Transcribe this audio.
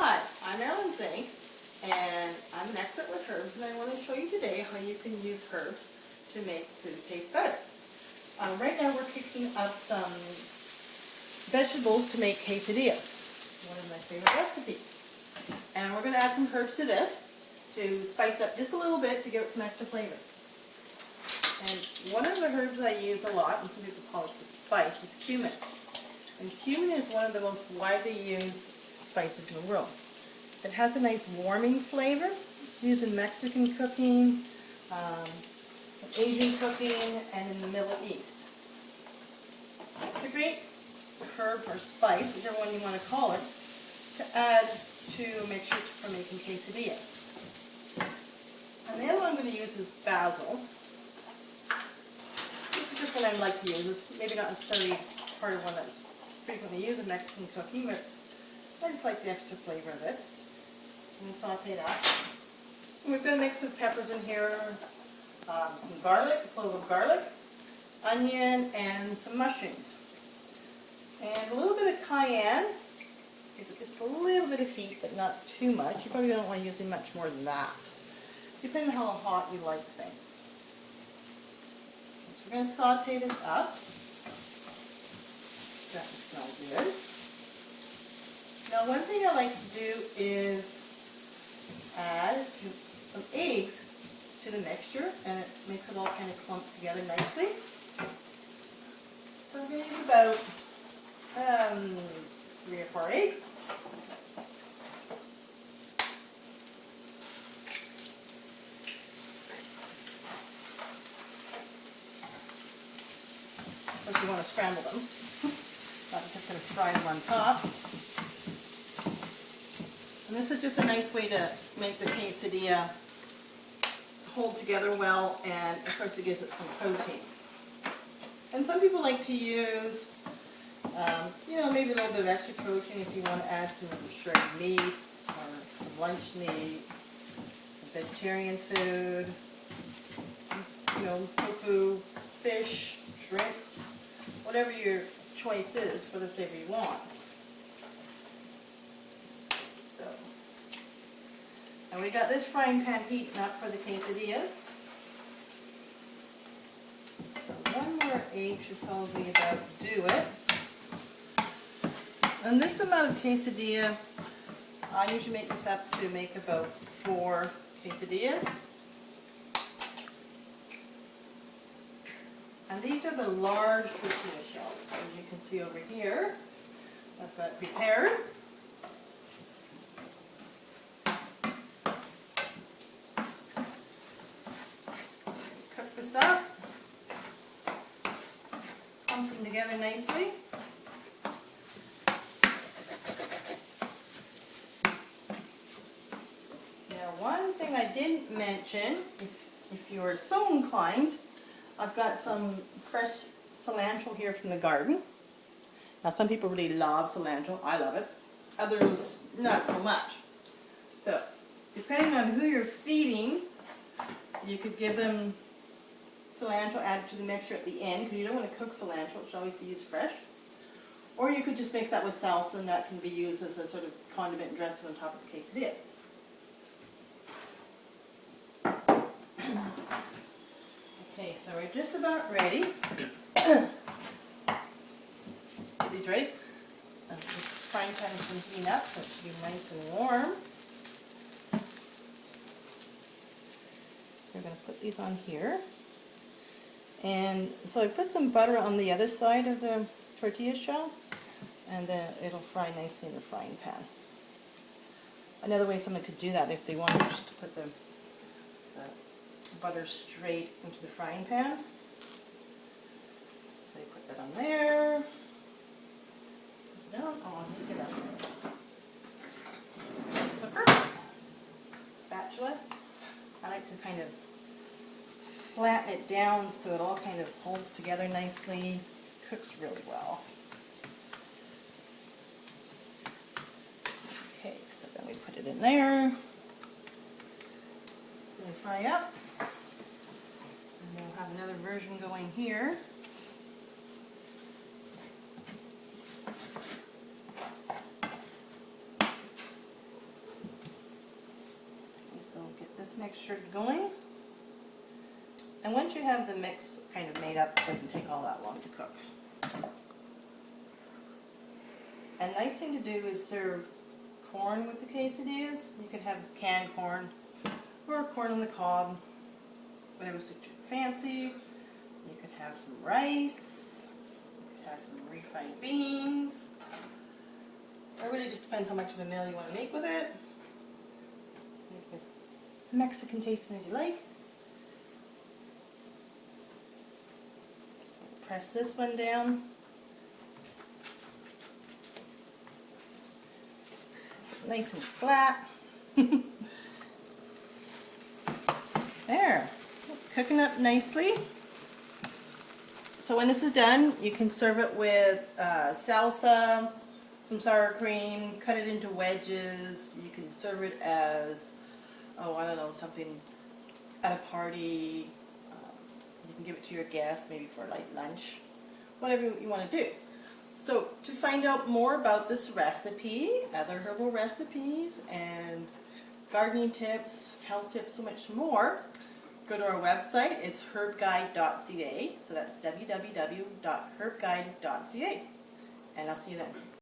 Hi, I'm Marilyn Zink, and I'm an expert with herbs, and I want to show you today how you can use herbs to make food taste better. Right now we're cooking up some vegetables to make quesadillas, one of my favorite recipes. And we're going to add some herbs to this to spice up just a little bit to give it some extra flavor. And one of the herbs I use a lot, and some people call it a spice, is cumin. And cumin is one of the most widely used spices in the world. It has a nice warming flavor. It's used in Mexican cooking, Asian cooking, and in the Middle East. It's a great herb or spice, whichever one you want to call it, to add to mixture for making quesadillas. And the other one I'm going to use is basil. This is just one I like to use. It's maybe not necessarily part of one that's frequently used in Mexican cooking, but I just like the extra flavor of it. So I'm going to saute that. And we've got a mix of peppers in here, some garlic, a clove of garlic, onion, and some mushrooms. And a little bit of cayenne. Gives it just a little bit of heat, but not too much. You probably don't want to use much more than that, depending on how hot you like things. So we're going to saute this up. It's starting to smell good. Now, one thing I like to do is add some eggs to the mixture, and it makes it all kind of clump together nicely. So I'm going to use about 3 or 4 eggs. Of course, you want to scramble them. I'm just going to fry them on top. And this is just a nice way to make the quesadilla hold together well, and of course it gives it some protein. And some people like to use, maybe a little bit of extra protein if you want to add some shredded meat or some lunch meat, some vegetarian food, tofu, fish, shrimp, whatever your choice is for the flavor you want. So, and we got this frying pan heating up for the quesadillas. So one more egg should probably about do it. And this amount of quesadilla, I usually make this up to make about 4 quesadillas. And these are the large tortilla shells, as you can see over here. I've got prepared. So cook this up. It's clumping together nicely. One thing I didn't mention, if you're so inclined, I've got some fresh cilantro here from the garden. Now some people really love cilantro, I love it. Others not so much. So depending on who you're feeding, you could give them cilantro added to the mixture at the end, because you don't want to cook cilantro, it should always be used fresh. Or you could just mix that with salsa, and that can be used as a sort of condiment dressing on top of the quesadilla. Okay, so we're just about ready. Get these ready. This frying pan has been heating up, so it should be nice and warm. We're going to put these on here. And so I put some butter on the other side of the tortilla shell, and then it'll fry nicely in the frying pan. Another way someone could do that, if they wanted just to put the butter straight into the frying pan. So you put that on there. Down. Oh, I'll just get out cooker, spatula. I like to kind of flatten it down so it all kind of holds together nicely. Cooks really well. Okay, so then we put it in there. It's going to fry up. And we'll have another version going here. this mixture going. And once you have the mix kind of made up, it doesn't take all that long to cook. A nice thing to do is serve corn with the quesadillas. You could have canned corn or corn on the cob, whatever suits your fancy. You could have some rice, you could have some refried beans. It really just depends how much of a meal you want to make with it. Make this Mexican tasting as you like. So press this one down. Nice and flat. There, it's cooking up nicely. So when this is done, you can serve it with salsa, some sour cream, cut it into wedges. You can serve it as, oh, I don't know, something at a party. You can give it to your guests, maybe for a light lunch, whatever you want to do. So to find out more about this recipe, other herbal recipes, and gardening tips, health tips, so much more, go to our website. It's herbguide.ca. So that's www.herbguide.ca. And I'll see you then.